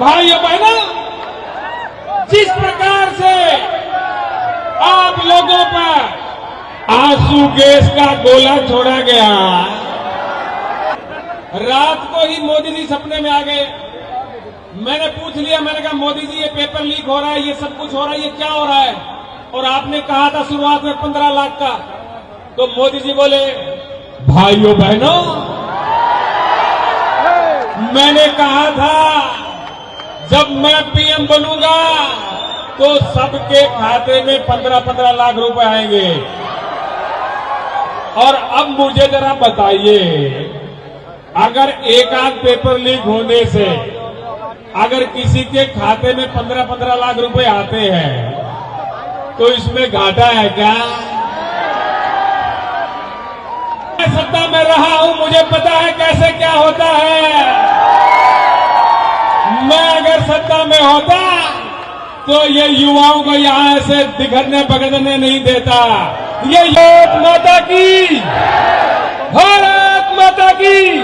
भाइयों बहनों, जिस प्रकार से आप लोगों पर आंसू गैस का गोला छोड़ा गया, रात को ही मोदी जी सपने में आ गए। मैंने पूछ लिया, मैंने कहा मोदी जी ये पेपर लीक हो रहा है, ये सब कुछ हो रहा है, ये क्या हो रहा है? और आपने कहा था शुरुआत में 15 लाख का। तो मोदी जी बोले, भाइयों बहनों, मैंने कहा था जब मैं पीएम बनूंगा तो सबके खाते में 15-15 लाख रुपए आएंगे। और अब मुझे जरा बताइए, अगर एक आध पेपर लीक होने से अगर किसी के खाते में 15-15 लाख रुपए आते हैं तो इसमें घाटा है क्या? मैं सत्ता में रहा हूं, मुझे पता है कैसे क्या होता है। मैं अगर सत्ता में होता तो ये युवाओं को यहां से बिखरने पकड़ने नहीं देता। ये भारत माता की, भारत माता की,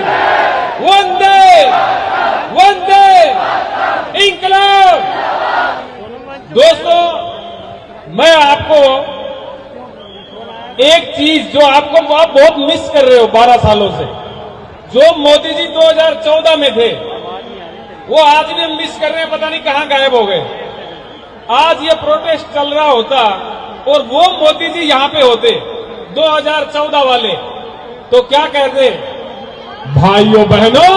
वंदे वंदे इंकलाब। दोस्तों, मैं आपको एक चीज जो आपको आप बहुत मिस कर रहे हो 12 सालों से, जो मोदी जी 2014 में थे वो आज भी मिस कर रहे हैं, पता नहीं कहां गायब हो गए। आज ये प्रोटेस्ट चल रहा होता और वो मोदी जी यहां पे होते 2014 वाले, तो क्या कहते? भाइयों बहनों,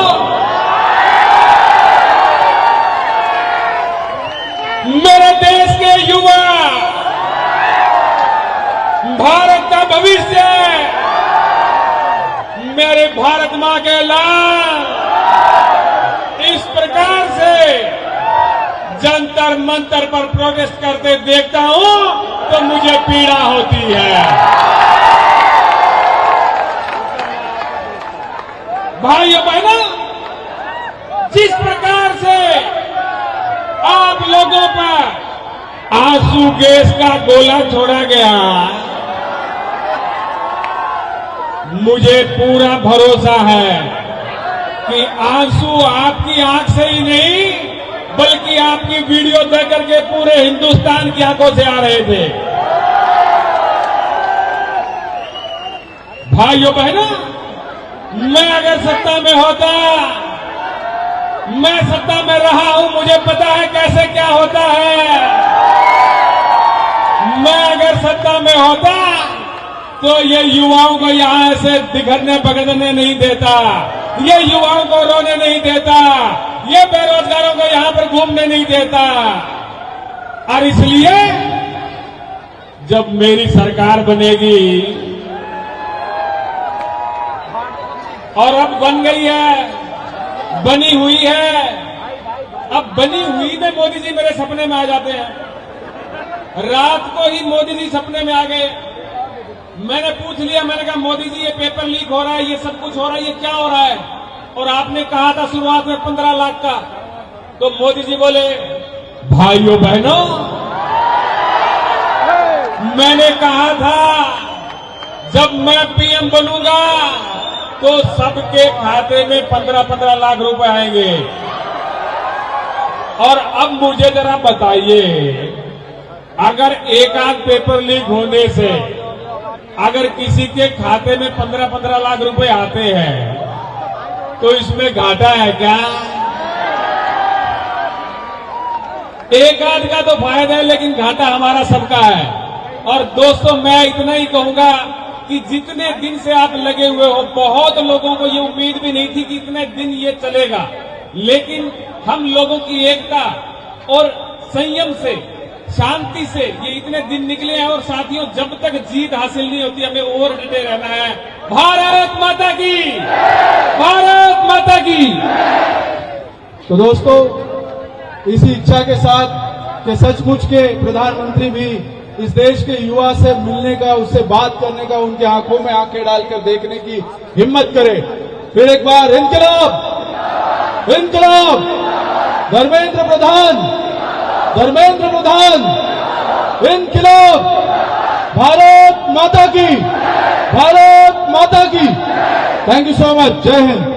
मेरे देश के युवा, भारत का भविष्य, मेरे भारत मां के लाल, इस प्रकार से जंतर मंतर पर प्रोटेस्ट करते देखता हूं तो मुझे पीड़ा होती है। भाइयों बहनों, जिस प्रकार से आप लोगों पर आंसू गैस का गोला छोड़ा गया, मुझे पूरा भरोसा है कि आंसू आपकी आंख से ही नहीं बल्कि आपकी वीडियो देख करके पूरे हिंदुस्तान की आंखों से आ रहे थे। भाइयों बहनों, मैं अगर सत्ता में होता, मैं सत्ता में रहा हूं, मुझे पता है कैसे क्या होता है। मैं अगर सत्ता में होता तो ये युवाओं को यहां से बिखरने पकड़ने नहीं देता, ये युवाओं को रोने नहीं देता, ये बेरोजगारों को यहां पर घूमने नहीं देता। और इसलिए जब मेरी सरकार बनेगी, और अब बन गई है, बनी हुई है, अब बनी हुई में मोदी जी मेरे सपने में आ जाते हैं। रात को ही मोदी जी सपने में आ गए। मैंने पूछ लिया, मैंने कहा मोदी जी ये पेपर लीक हो रहा है, ये सब कुछ हो रहा है, ये क्या हो रहा है? और आपने कहा था शुरुआत में 15 लाख का। तो मोदी जी बोले, भाइयों बहनों, मैंने कहा था जब मैं पीएम बनूंगा तो सबके खाते में 15-15 लाख रुपए आएंगे। और अब मुझे जरा बताइए, अगर एक आध पेपर लीक होने से अगर किसी के खाते में 15-15 लाख रुपए आते हैं तो इसमें घाटा है क्या? एक आध का तो फायदा है, लेकिन घाटा हमारा सबका है। और दोस्तों, मैं इतना ही कहूंगा कि जितने दिन से आप लगे हुए हो, बहुत लोगों को ये उम्मीद भी नहीं थी कि इतने दिन ये चलेगा, लेकिन हम लोगों की एकता और संयम से, शांति से ये इतने दिन निकले हैं। और साथियों, जब तक जीत हासिल नहीं होती, हमें और डटे रहना है। भारत माता की, भारत माता की। तो दोस्तों, इसी इच्छा के साथ कि सचमुच के प्रधानमंत्री भी इस देश के युवा से मिलने का, उससे बात करने का, उनकी आंखों में आंखें डालकर देखने की हिम्मत करें। फिर एक बार इनकलाब, इनकलाब, धर्मेंद्र प्रधान, धर्मेंद्र प्रधान, इनकलाब, भारत माता की, भारत माता की। Thank you so much. जय हिंद।